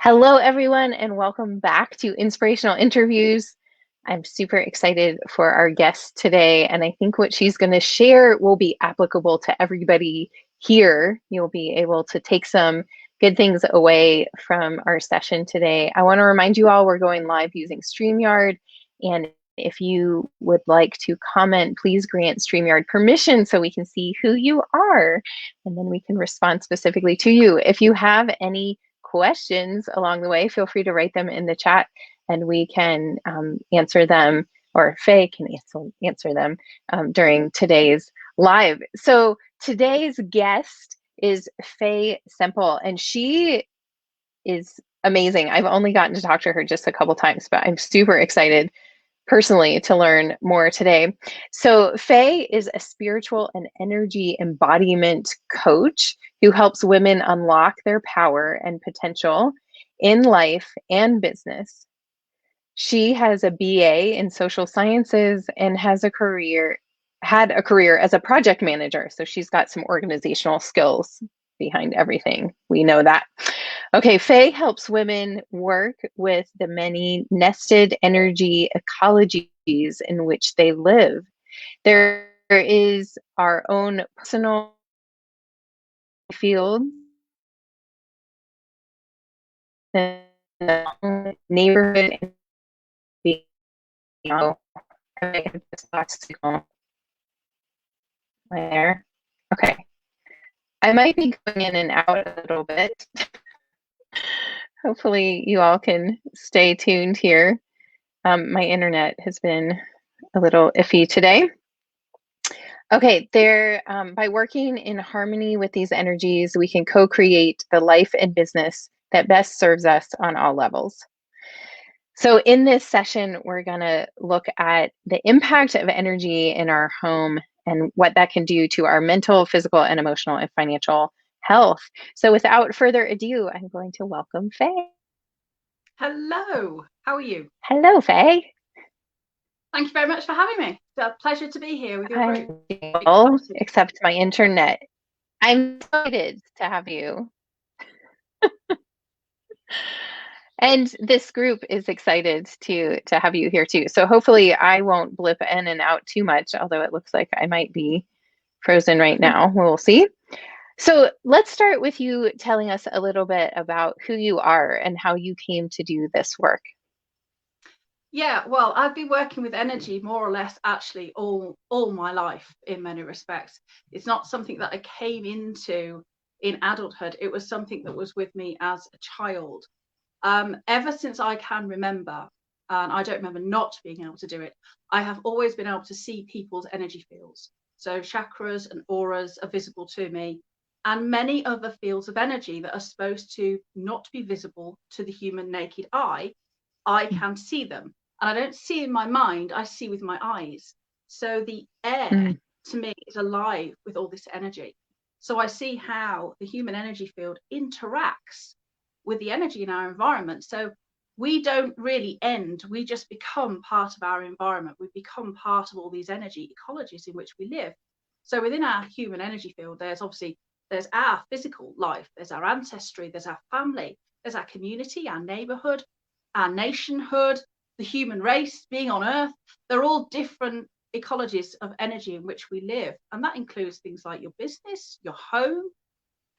Hello, everyone, and welcome back to Inspirational Interviews. I'm super excited for our guest today, and I think what she's going to share will be applicable to everybody here. You'll be able to take some good things away from our session today. I want to remind you all we're going live using StreamYard, and if you would like to comment, please grant StreamYard permission so we can see who you are, and then we can respond specifically to you. If you have any questions along the way, feel free to write them in the chat and we can answer them, or Fay can answer them during today's live. So today's guest is Fay Semple, and she is amazing. I've only gotten to talk to her just a couple times, but I'm super excited personally to learn more today. So Fay is a spiritual and energy embodiment coach who helps women unlock their power and potential in life and business. She has a BA in social sciences and had a career as a project manager. So she's got some organizational skills behind everything. We know that. Okay, Fay helps women work with the many nested energy ecologies in which they live. There is our own personal field, neighborhood, and I just lost signal there. Okay, I might be going in and out a little bit. Hopefully you all can stay tuned here. My internet has been a little iffy today. Okay, by working in harmony with these energies, we can co-create the life and business that best serves us on all levels. So in this session, we're going to look at the impact of energy in our home and what that can do to our mental, physical, and emotional and financial health. So without further ado, I'm going to welcome Fay. Hello, how are you? Hello, Fay. Thank you very much for having me. It's a pleasure to be here with your group. Well, except my internet. I'm excited to have you. And this group is excited to have you here too. So hopefully I won't blip in and out too much, although it looks like I might be frozen right now. We'll see. So let's start with you telling us a little bit about who you are and how you came to do this work. Yeah, well, I've been working with energy more or less actually all my life in many respects. It's not something that I came into in adulthood. It was something that was with me as a child. Ever since I can remember, and I don't remember not being able to do it, I have always been able to see people's energy fields. So chakras and auras are visible to me, and many other fields of energy that are supposed to not be visible to the human naked eye, I can see them. And I don't see in my mind, I see with my eyes. So the air to me is alive with all this energy. So I see how the human energy field interacts with the energy in our environment. So we don't really end, we just become part of our environment. We become part of all these energy ecologies in which we live. So within our human energy field, there's our physical life, there's our ancestry, there's our family, there's our community, our neighborhood, our nationhood, the human race, being on Earth. They're all different ecologies of energy in which we live. And that includes things like your business, your home.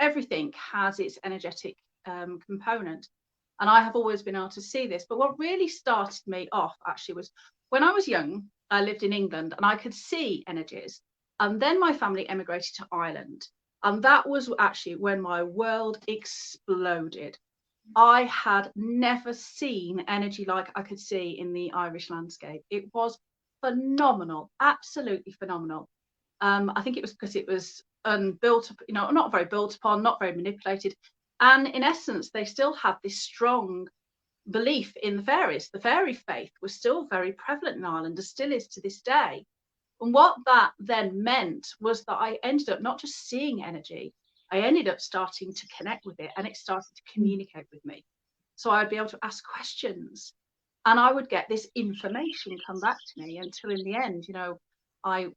Everything has its energetic component. And I have always been able to see this. But what really started me off actually was when I was young, I lived in England and I could see energies. And then my family emigrated to Ireland. And that was actually when my world exploded. I had never seen energy like I could see in the Irish landscape. It was phenomenal, absolutely phenomenal. I think it was because it was built, not very built upon, not very manipulated. And in essence, they still had this strong belief in the fairies. The fairy faith was still very prevalent in Ireland, as still is to this day. And what that then meant was that I ended up not just seeing energy, I ended up starting to connect with it and it started to communicate with me. So I'd be able to ask questions and I would get this information come back to me until in the end, I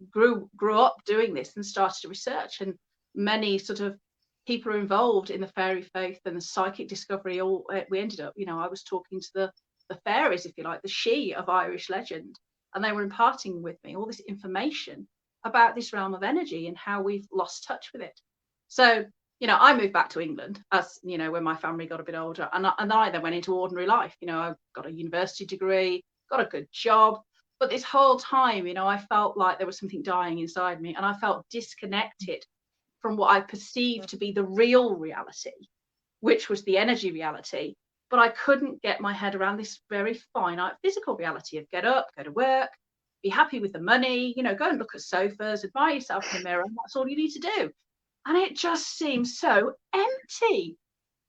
grew up doing this and started to research, and many sort of people are involved in the fairy faith and the psychic discovery. All we ended up, I was talking to the fairies, if you like, the she of Irish legend, and they were imparting with me all this information about this realm of energy and how we've lost touch with it. So, I moved back to England as, when my family got a bit older, and I then went into ordinary life. I got a university degree, got a good job, but this whole time, I felt like there was something dying inside me, and I felt disconnected from what I perceived to be the real reality, which was the energy reality. But I couldn't get my head around this very finite physical reality of get up, go to work, be happy with the money, go and look at sofas, admire yourself in the mirror, and that's all you need to do. And it just seemed so empty.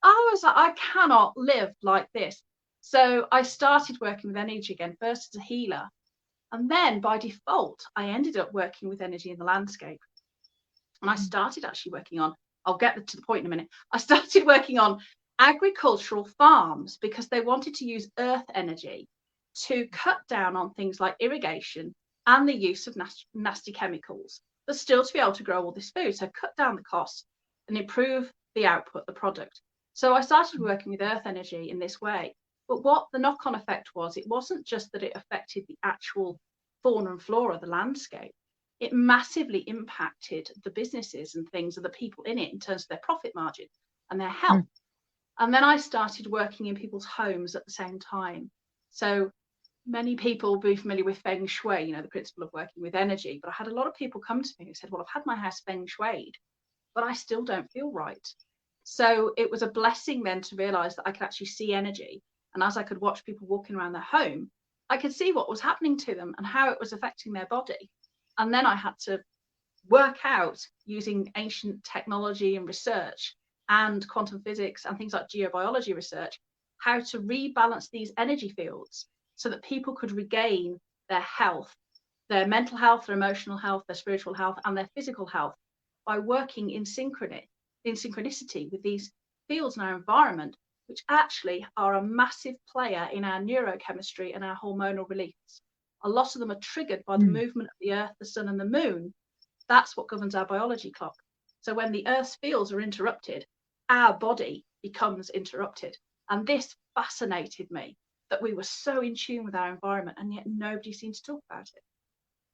I was like, I cannot live like this. So I started working with energy again, first as a healer. And then by default, I ended up working with energy in the landscape. And I started actually working on, I'll get to the point in a minute. I started working on agricultural farms because they wanted to use earth energy to cut down on things like irrigation and the use of nasty chemicals, but still to be able to grow all this food. So cut down the costs and improve the output, the product. So I started working with earth energy in this way. But what the knock-on effect was, it wasn't just that it affected the actual fauna and flora of the landscape. It massively impacted the businesses and things and the people in it in terms of their profit margin and their health. And then I started working in people's homes at the same time. So many people will be familiar with Feng Shui, the principle of working with energy. But I had a lot of people come to me who said, well, I've had my house Feng Shui'd, but I still don't feel right. So it was a blessing then to realize that I could actually see energy. And as I could watch people walking around their home, I could see what was happening to them and how it was affecting their body. And then I had to work out, using ancient technology and research and quantum physics and things like geobiology research, how to rebalance these energy fields so that people could regain their health, their mental health, their emotional health, their spiritual health, and their physical health by working in synchronicity with these fields in our environment, which actually are a massive player in our neurochemistry and our hormonal release. A lot of them are triggered by the movement of the earth, the sun, and the moon. That's what governs our biology clock. So when the earth's fields are interrupted, our body becomes interrupted. And this fascinated me, that we were so in tune with our environment, and yet nobody seemed to talk about it.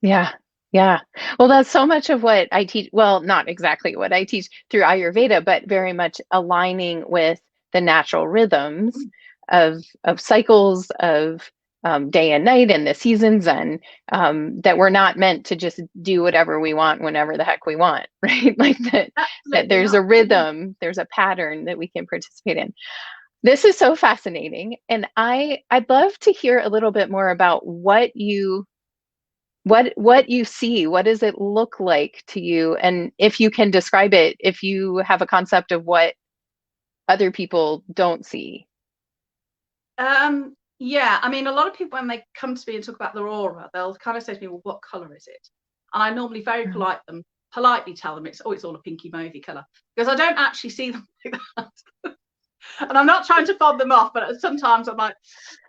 Yeah. Yeah. Well, that's so much of what I teach. Well, not exactly what I teach through Ayurveda, but very much aligning with the natural rhythms of cycles of day and night and the seasons, and that we're not meant to just do whatever we want whenever the heck we want, right? Like that Absolutely there's a not. rhythm, there's a pattern that we can participate in. This is so fascinating, and I'd love to hear a little bit more about what you see. What does it look like to you? And if you can describe it, if you have a concept of what other people don't see. Yeah, I mean, a lot of people, when they come to me and talk about their aura, they'll kind of say to me, well, what color is it? And I normally very politely tell them it's all a pinky mauvey color, because I don't actually see them like that. And I'm not trying to fob them off, but sometimes I'm like,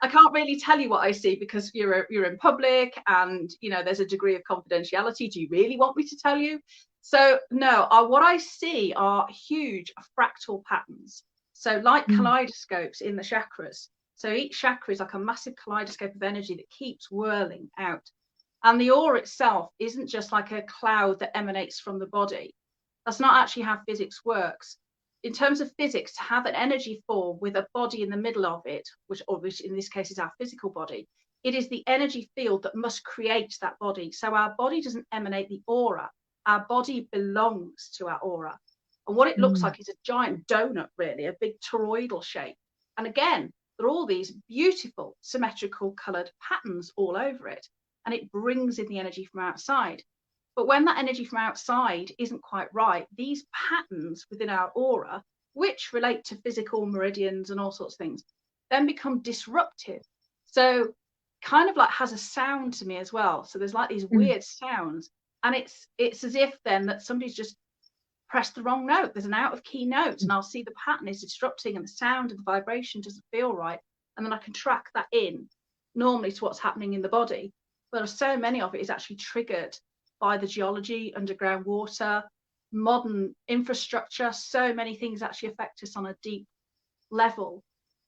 I can't really tell you what I see because you're in public, and there's a degree of confidentiality. Do you really want me to tell you? So no, what I see are huge fractal patterns. So like kaleidoscopes in the chakras. So each chakra is like a massive kaleidoscope of energy that keeps whirling out. And the aura itself isn't just like a cloud that emanates from the body. That's not actually how physics works. In terms of physics, to have an energy form with a body in the middle of it, which in this case is our physical body, it is the energy field that must create that body. So our body doesn't emanate the aura. Our body belongs to our aura. And what it looks like is a giant donut, really, a big toroidal shape. And again, there are all these beautiful symmetrical coloured patterns all over it. And it brings in the energy from outside. But when that energy from outside isn't quite right, these patterns within our aura, which relate to physical meridians and all sorts of things, then become disruptive. So kind of like has a sound to me as well. So there's like these weird sounds. And it's as if then that somebody's just pressed the wrong note. There's an out of key note, and I'll see the pattern is disrupting and the sound and the vibration doesn't feel right. And then I can track that in normally to what's happening in the body. But so many of it is actually triggered by the geology, underground water, modern infrastructure, so many things actually affect us on a deep level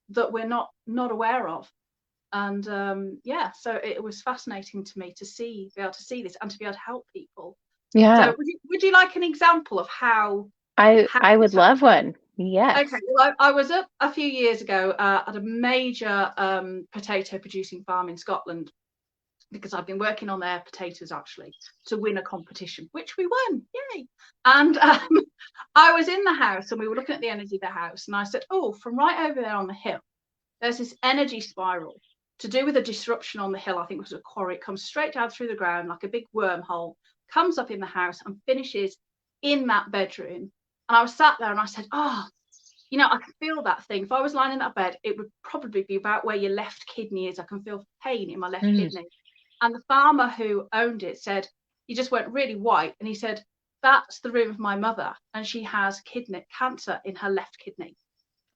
that we're not aware of. And so it was fascinating to me to be able to see this and to be able to help people. Yeah. So would you like an example of how I would this love happened? one. Yes. Okay, well, I was up a few years ago at a major potato producing farm in Scotland, because I've been working on their potatoes actually to win a competition, which we won. Yay! And I was in the house and we were looking at the energy of the house, and I said, oh, from right over there on the hill, there's this energy spiral to do with a disruption on the hill. I think it was a quarry. It comes straight down through the ground like a big wormhole, comes up in the house and finishes in that bedroom. And I was sat there and I said, oh, I can feel that thing. If I was lying in that bed, it would probably be about where your left kidney is. I can feel pain in my left kidney. And the farmer who owned it said, he just went really white. And he said, that's the room of my mother. And she has kidney cancer in her left kidney.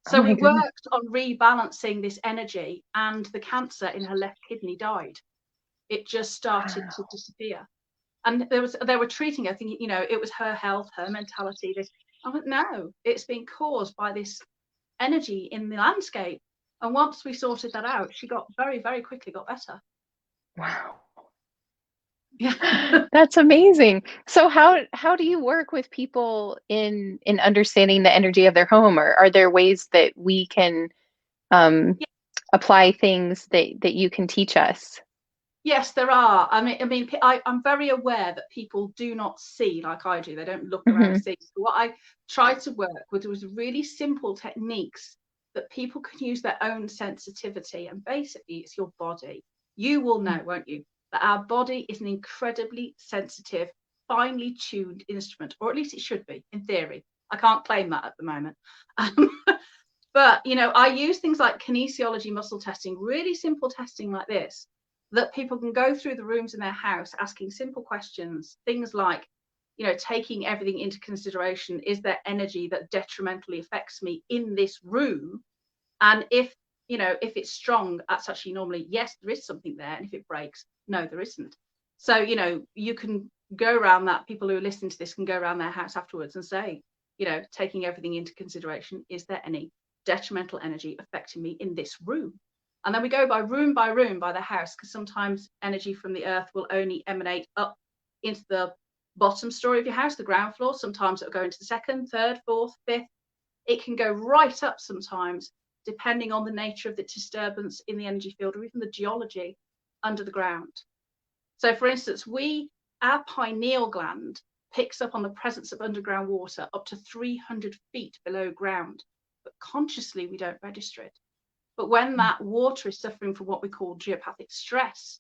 Oh So my we goodness. worked on rebalancing this energy, and the cancer in her left kidney died. It just started to Wow. disappear. And they were treating her, thinking, it was her health, her mentality. This, I went, no, it's been caused by this energy in the landscape. And once we sorted that out, she got very, very quickly got better. Wow. Yeah. That's amazing. So how do you work with people in understanding the energy of their home, or are there ways that we can um, apply things that you can teach us? Yes, there are. I'm very aware that people do not see like I do. They don't look around to Hmm. see. So what I tried to work with was really simple techniques that people can use their own sensitivity. And basically, it's your body. You will know, won't you, that our body is an incredibly sensitive, finely tuned instrument, or at least it should be, in theory. I can't claim that at the moment. But, I use things like kinesiology muscle testing, really simple testing like this, that people can go through the rooms in their house asking simple questions, things like, taking everything into consideration. Is there energy that detrimentally affects me in this room? And if it's strong, that's actually normally, yes, there is something there. And if it breaks, no, there isn't. So, you can go around that. People who are listening to this can go around their house afterwards and say, taking everything into consideration, is there any detrimental energy affecting me in this room? And then we go by room by the house, because sometimes energy from the earth will only emanate up into the bottom story of your house, the ground floor. Sometimes it'll go into the second, third, fourth, fifth. It can go right up sometimes, depending on the nature of the disturbance in the energy field, or even the geology under the ground. So for instance, our pineal gland picks up on the presence of underground water up to 300 feet below ground, but consciously we don't register it. But when that water is suffering from what we call geopathic stress,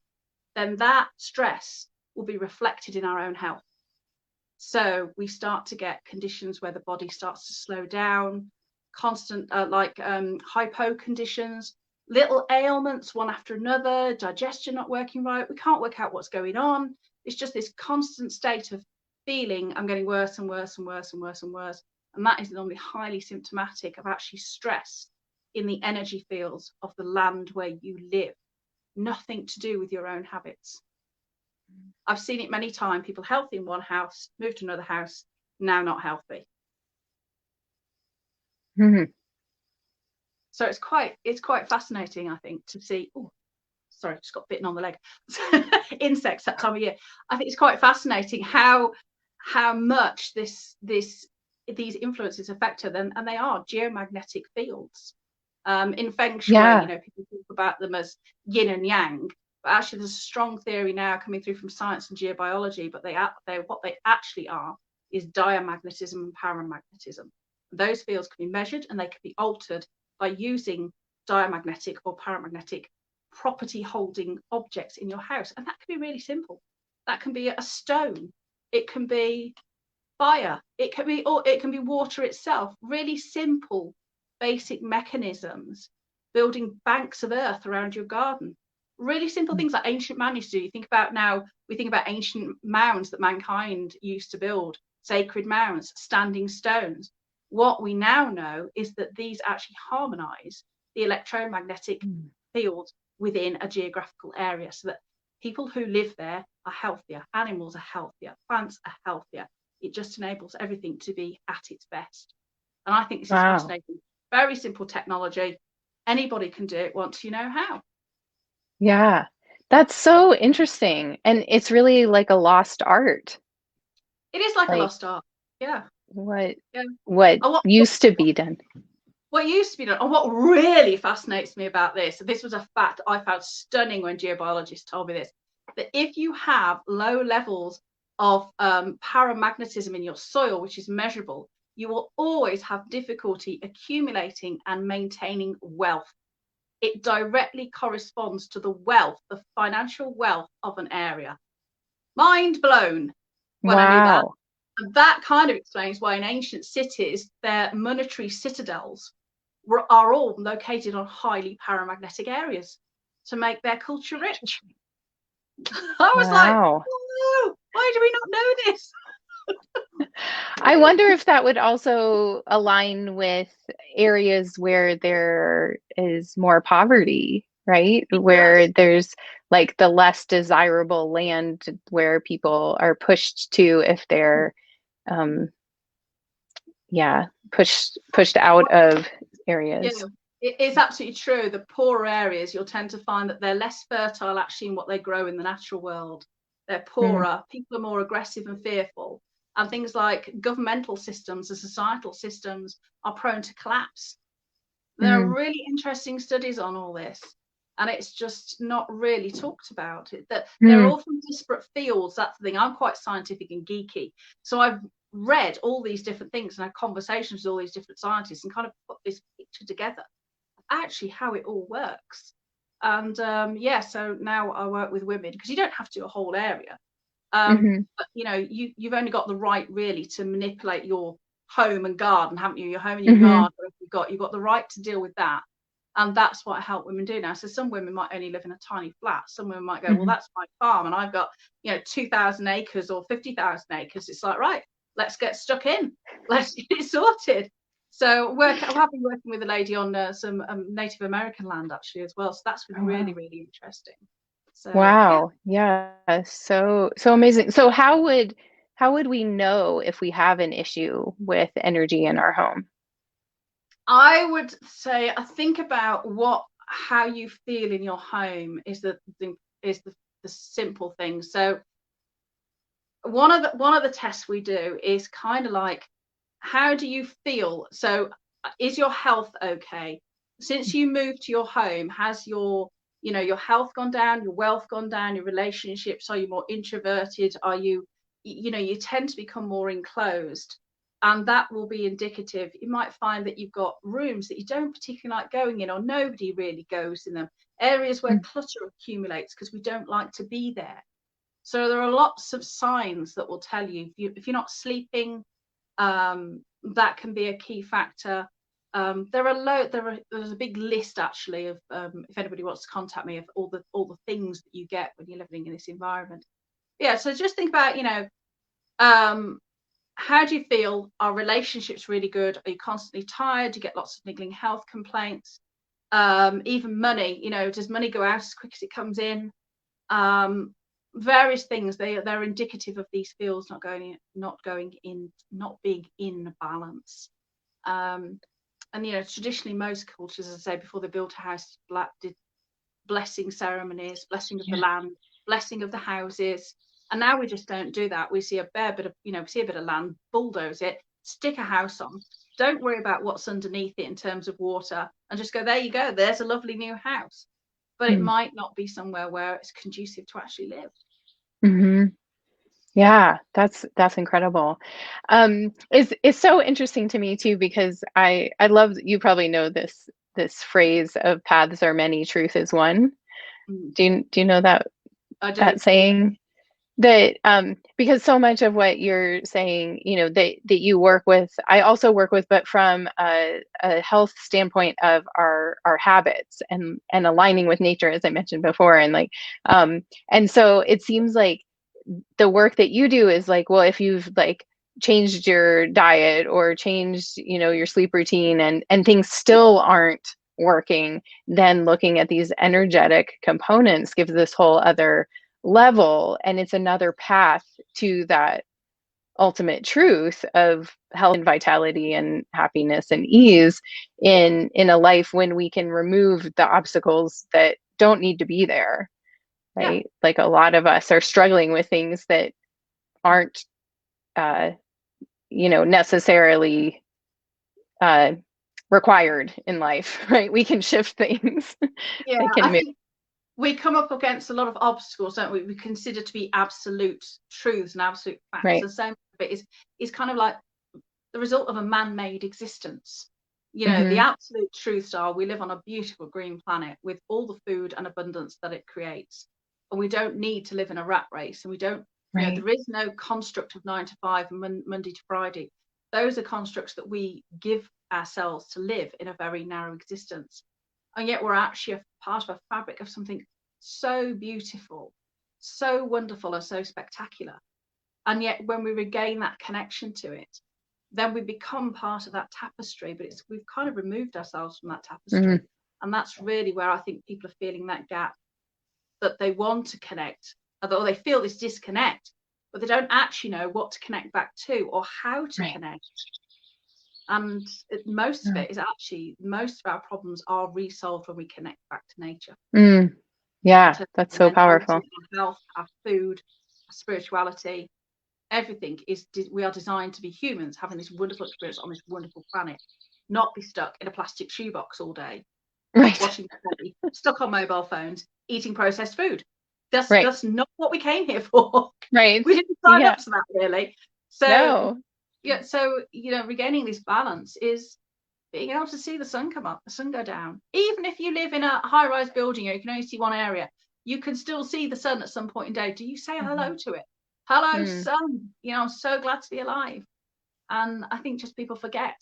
then that stress will be reflected in our own health. So we start to get conditions where the body starts to slow down, constant hypo conditions, little ailments one after another, digestion not working right. We can't work out what's going on. It's just this constant state of feeling I'm getting worse and worse and worse and worse and worse. And that is normally highly symptomatic of actually stress in the energy fields of the land where you live. Nothing to do with your own habits. I've seen it many times. People healthy in one house, move to another house, now not healthy. Hmm. So it's quite fascinating, I think, to see. Oh, sorry, just got bitten on the leg. Insects that time of year. I think it's quite fascinating how much these influences affect her. And they are geomagnetic fields. In Feng Shui, Yeah. people talk about them as yin and yang. But actually, there's a strong theory now coming through from science and geobiology. But what they actually are is diamagnetism and paramagnetism. Those fields can be measured and they can be altered by using diamagnetic or paramagnetic property holding objects in your house. And that can be really simple. That can be a stone. It can be fire. It can be water itself. Really simple, basic mechanisms. Building banks of earth around your garden. Really simple things like ancient man used to do. We think about ancient mounds that mankind used to build, sacred mounds, standing stones. What we now know is that these actually harmonize the electromagnetic field within a geographical area, so that people who live there are healthier, animals are healthier, plants are healthier. It just enables everything to be at its best. And I think this is Wow. fascinating. Very simple technology. Anybody can do it once you know how. Yeah. That's so interesting. And it's really like a lost art. It is like a Like lost art. Yeah. what Yeah. what And used to be done. what used to be done, and what really fascinates me about this was a fact I found stunning when geobiologists told me this, that if you have low levels of paramagnetism in your soil, which is measurable, you will always have difficulty accumulating and maintaining wealth. It directly corresponds to the wealth, the financial wealth of an area. Mind blown when I knew that. Wow. And that kind of explains why in ancient cities, their monetary citadels are all located on highly paramagnetic areas to make their culture rich. I was like, Wow. oh, why do we not know this? I wonder if that would also align with areas where there is more poverty, right? It Where does. there's like the less desirable land where people are pushed to if they're um yeah, pushed out of Yeah, areas. it's absolutely true. The poorer areas, you'll tend to find that they're less fertile actually in what they grow in the natural world. They're Mm, poorer, people are more aggressive and fearful. And things like governmental systems and societal systems are prone to collapse. There are mm, really interesting studies on all this, and it's just not really talked about. That they're mm, all from disparate fields. That's the thing. I'm quite scientific and geeky, so I've read all these different things and had conversations with all these different scientists and kind of put this picture together, actually how it all works. And yeah, so now I work with women because you don't have to do a whole area. mhm, But you know, you've only got the right really to manipulate your home and garden, haven't you? Your home and your mhm, garden, you've got the right to deal with that. And that's what I help women do now. So some women might only live in a tiny flat. Some women might go, well, mhm. that's my farm, and I've got 2,000 acres or 50,000 acres. It's like, right, let's get stuck in, let's get it sorted. So I have been working with a lady on some Native American land actually as well. So that's been Oh, really, wow. really interesting. So yeah, Wow. Yeah. So amazing. So how would we know if we have an issue with energy in our home? I would say I think about how you feel in your home is the simple thing. So one of the tests we do is kind of like, how do you feel? So is your health okay? Since you moved to your home, has your health gone down, your wealth gone down, your relationships, are you more introverted? Are you tend to become more enclosed, and that will be indicative. You might find that you've got rooms that you don't particularly like going in, or nobody really goes in them, areas where Mm, clutter accumulates because we don't like to be there. So there are lots of signs that will tell you if you're not sleeping. That can be a key factor. There's a big list actually of, if anybody wants to contact me, of all the things that you get when you're living in this environment. Yeah, so just think about, um, how do you feel? Are relationships really good? Are you constantly tired? Do you get lots of niggling health complaints? Even money, does money go out as quick as it comes in? um, Various things. They're indicative of these fields not being in balance. Um, and traditionally, most cultures, as I say, before they built a house, did blessing ceremonies, blessing of the yeah. land, blessing of the houses. And now we just don't do that. We see a bare bit of, we see a bit of land, bulldoze it, stick a house on. Don't worry about what's underneath it in terms of water, and just go, there you go, there's a lovely new house. But it Mm, might not be somewhere where it's conducive to actually live. mhm. Yeah, that's incredible. It's so interesting to me too because I love you probably know this phrase of paths are many, truth is one. Mm, Do you know I that do. saying? That because so much of what you're saying, that you work with, I also work with, but from a health standpoint of our habits and aligning with nature, as I mentioned before, and like and so it seems like the work that you do is like, well, if you've like changed your diet or changed, your sleep routine and things still aren't working, then looking at these energetic components gives this whole other level and it's another path to that ultimate truth of health and vitality and happiness and ease in a life when we can remove the obstacles that don't need to be there, Yeah. right? Like a lot of us are struggling with things that aren't uh, necessarily uh, required in life, right? We can shift things. Yeah, They I can move. think we come up against a lot of obstacles, don't we? We consider to be absolute truths and absolute facts. Right. And so much of it is kind of like the result of a man-made existence. The Mm-hmm. absolute truths are we live on a beautiful green planet with all the food and abundance that it creates. And we don't need to live in a rat race. And we don't, Right. there is no construct of 9 to 5 and Monday to Friday. Those are constructs that we give ourselves to live in a very narrow existence. And yet we're actually a part of a fabric of something so beautiful, so wonderful, and so spectacular. And yet when we regain that connection to it, then we become part of that tapestry, but we've kind of removed ourselves from that Mm-hmm. tapestry. And that's really where I think people are feeling that gap, that they want to connect, or they feel this disconnect, but they don't actually know what to connect back to or how to Right. connect. And most of it is actually, most of our problems are resolved when we connect back to nature. Mm. Yeah, To that's our so mentality, powerful. our health, our food, our spirituality, everything we are designed to be humans having this wonderful experience on this wonderful planet, not be stuck in a plastic shoebox all day, Right. watching TV, stuck on mobile phones, eating processed food. That's Right. that's not what we came here for. Right. We didn't sign Yeah. up to that, really. So No. yeah, so regaining this balance is being able to see the sun come up, the sun go down. Even if you live in a high-rise building, you can only see one area, you can still see the sun at some point in day. Do you say hello to it? Hello, Mm. sun. I'm so glad to be alive. And I think just people forget.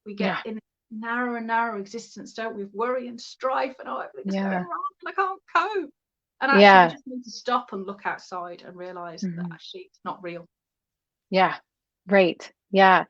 We get Yeah. in narrow and narrow existence, don't we? With worry and strife and everything's going Yeah. wrong and I can't cope. And actually, we Yeah. just need to stop and look outside and realize that Mhm. actually it's not real. Yeah. Right. Yeah.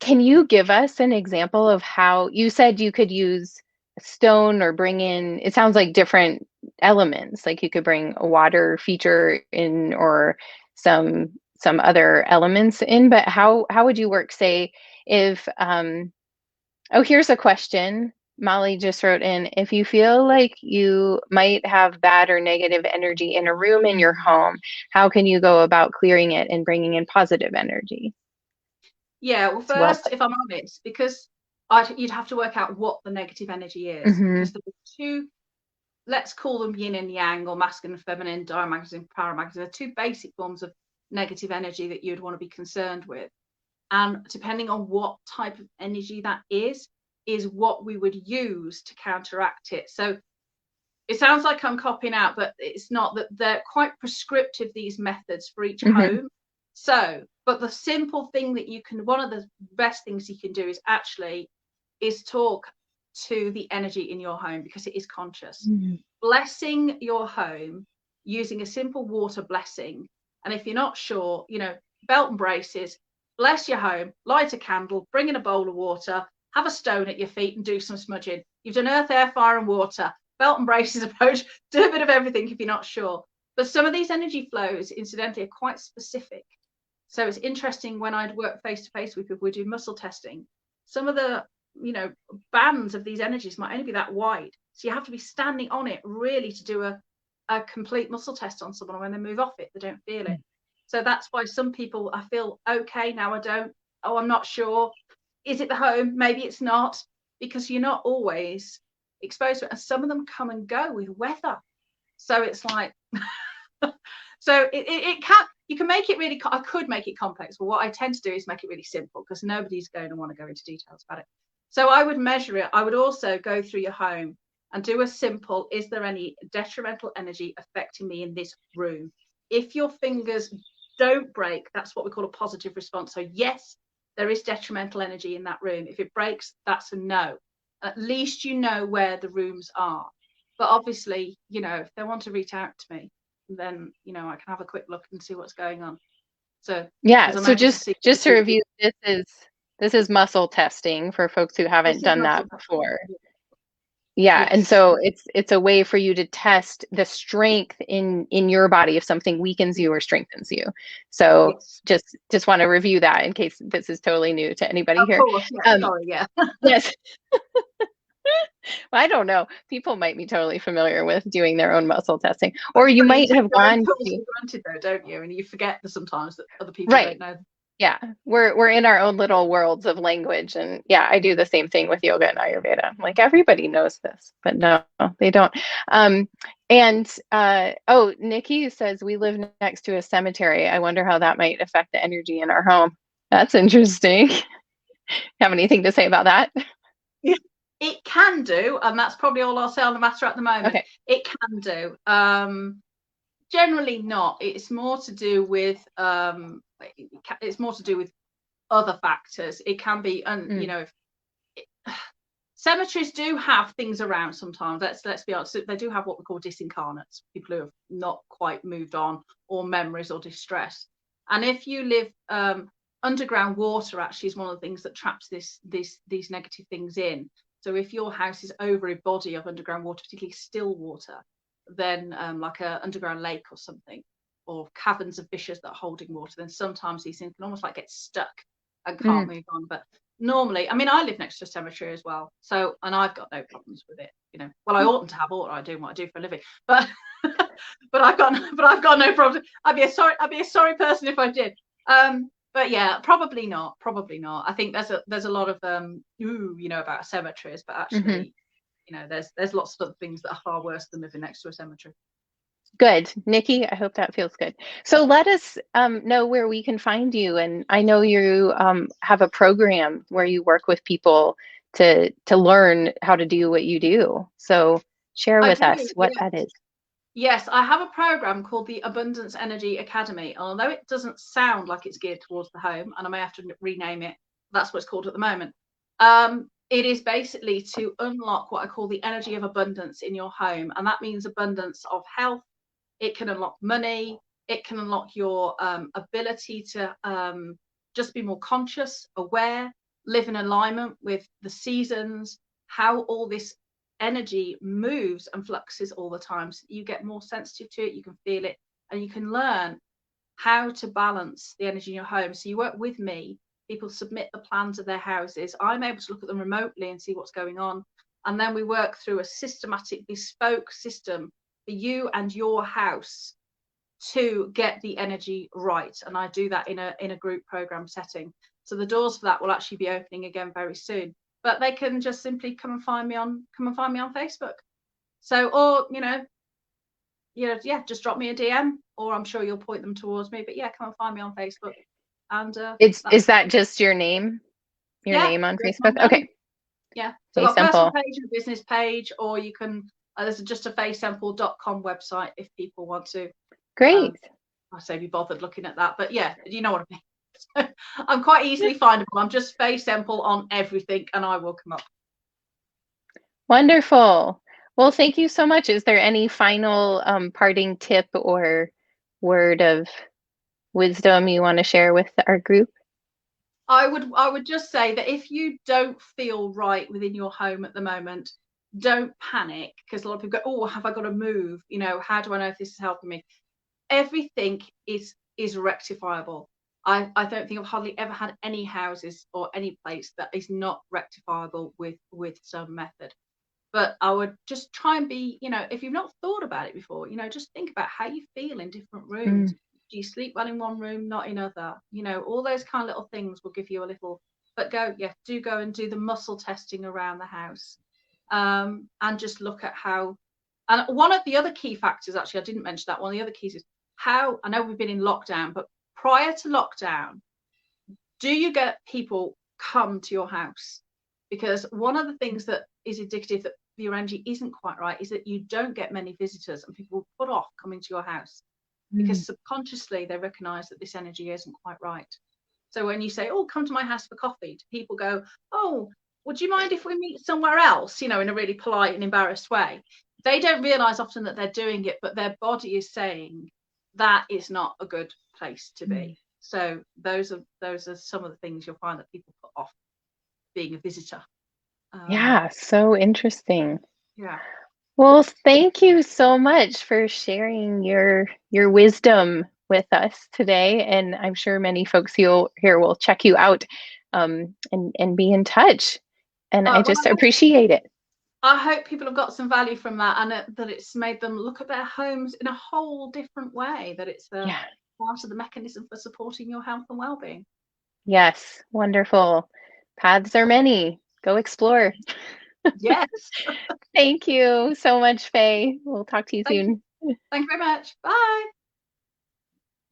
Can you give us an example of how you said you could use a stone or bring in, it sounds like different elements, like you could bring a water feature in or some other elements in, but how would you work, say, if oh, here's a question. Molly just wrote in, if you feel like you might have bad or negative energy in a room in your home, how can you go about clearing it and bringing in positive energy? Yeah, well, It's well first, put. if I'm honest, because you'd have to work out what the negative energy is, Hmm. because there are two, let's call them yin and yang or masculine and feminine, diamagnetism, paramagnetism. They're two basic forms of negative energy that you'd want to be concerned with. And depending on what type of energy that is what we would use to counteract it. So it sounds like I'm copying out, but it's not. That they're quite prescriptive, these methods for each Hmm. home. So, but the simple thing that you can, one of the best things you can do is talk to the energy in your home, because it is conscious. Hmm. Blessing your home using a simple water blessing. And if you're not sure, belt and braces, bless your home, light a candle, bring in a bowl of water, have a stone at your feet and do some smudging. You've done earth, air, fire, and water. Belt and braces approach, do a bit of everything if you're not sure. But some of these energy flows, incidentally, are quite specific. So it's interesting when I'd work face to face with people, we do muscle testing. Some of the, bands of these energies might only be that wide. So you have to be standing on it really to do a complete muscle test on someone. When they move off it, they don't feel it. So that's why some people, I feel okay, now I don't. Oh, I'm not sure. Is it the home? Maybe it's not, because you're not always exposed to it. And some of them come and go with weather. So it's like, so it can, you can make it really, I could make it complex, but what I tend to do is make it really simple, because nobody's going to want to go into details about it. So I would measure it. I would also go through your home and do a simple, is there any detrimental energy affecting me in this room? If your fingers don't break, that's what we call a positive response. So yes, there is detrimental energy in that room. If it breaks, that's a no. At least you know where the rooms are. But obviously, if they want to reach out to me, then I can have a quick look and see what's going on. So Yeah. because I'm So able to just see just to review, this is muscle testing for folks who this haven't is done muscle that testing. before. Yeah, and Yes. so it's a way for you to test the strength in your body if something weakens you or strengthens you. So Yes. just want to review that in case this is totally new to anybody Of here. course. Yeah. Um, Sorry. Yeah. yes, I don't know. People might be totally familiar with doing their own muscle testing, or you But you might take have your own gone tools to, for granted, though, don't you? And you forget that sometimes that other people right. don't know. Yeah, we're in our own little worlds of language, and yeah, I do the same thing with yoga and Ayurveda. I'm like everybody knows this, but no, they don't. Um, and oh, Nikki says we live next to a cemetery. I wonder how that might affect the energy in our home. That's interesting. Have anything to say about that? Yeah. It can do, and that's probably all I'll say on the matter at the moment. Okay. It can do. Generally not. It's more to do with it's more to do with other factors. It can be, and Mm, cemeteries do have things around sometimes. Let's be honest. They do have what we call disincarnates, people who have not quite moved on, or memories or distress. And if you live underground, water actually is one of the things that traps these negative things in. So if your house is over a body of underground water, particularly still water, then like a underground lake or something, or caverns of fissures that are holding water, then sometimes these things can almost like get stuck and can't mm, move on. But normally, I mean, I live next to a cemetery as well, so, and I've got no problems with it. Well, I mm. oughtn't to have, ought I, doing what I do for a living, but I've got no problem. I'd be a sorry person if I did. But yeah, probably not. Probably not. I think there's a lot of about cemeteries, but Hmm. actually, there's lots of other things that are far worse than living next to a cemetery. Good. Nikki, I hope that feels good. So let us know where we can find you. And I know you have a program where you work with people to learn how to do what you do. So share I with do, us what yes. that is. Yes, I have a program called the Abundance Energy Academy. And although it doesn't sound like it's geared towards the home, and I may have to rename it, that's what it's called at the moment. It is basically to unlock what I call the energy of abundance in your home. And that means abundance of health. It can unlock money. It can unlock your ability to just be more conscious, aware, live in alignment with the seasons, how all this energy moves and fluxes all the time. So you get more sensitive to it, you can feel it, and you can learn how to balance the energy in your home. So you work with me, people submit the plans of their houses. I'm able to look at them remotely and see what's going on. And then we work through a systematic, bespoke system for you and your house to get the energy right. And I do that in a group program setting. So the doors for that will actually be opening again very soon. But they can just simply come and find me on Facebook. So, or yeah, just drop me a DM, or I'm sure you'll point them towards me. But yeah, come and find me on Facebook, and It's that's is that just your name? Your yeah, name on that's my Facebook? name. Okay. Yeah, so Fay I've got a personal Semple. page and a business page, or you can there's just a faysemple.com website if people want to. Great. Um, I say be bothered looking at that, but yeah, you know what I mean. I'm quite easily findable. I'm just Fay Semple on everything, and I will come up. Wonderful. Well, thank you so much. Is there any final parting tip or word of wisdom you want to share with our group? I would just say that if you don't feel right within your home at the moment, don't panic, because a lot of people go, oh, have I got to move? How do I know if this is helping me? Everything is rectifiable. I don't think I've hardly ever had any houses or any place that is not rectifiable with some method. But I would just try and be, if you've not thought about it before, just think about how you feel in different rooms. Mm, Do you sleep well in one room, not in other? All those kind of little things will give you a little, but do go and do the muscle testing around the house. And just look at how, and one of the other key factors, actually, I didn't mention that, one of the other keys is how, I know we've been in lockdown, but prior to lockdown, do you get people come to your house? Because one of the things that is indicative that your energy isn't quite right is that you don't get many visitors, and people will put off coming to your house mm, because subconsciously they recognize that this energy isn't quite right. So when you say, oh, come to my house for coffee, people go, oh, would you mind if we meet somewhere else, in a really polite and embarrassed way? They don't realize often that they're doing it, but their body is saying that is not a good place to mm. be. So those are some of the things you'll find that people put off being a visitor. Um, Yeah, so interesting. Yeah. Well, thank you so much for sharing your wisdom with us today, and I'm sure many folks here will check you out and be in touch. And I Well, just appreciate it. I hope people have got some value from that, and that it's made them look at their homes in a whole different way, that it's a Yeah. part of the mechanism for supporting your health and well-being. Yes. Wonderful. Paths are many. Go explore. Yes. Thank you so much, Faye. We'll talk to you Thank you. soon. Thank you very much. Bye.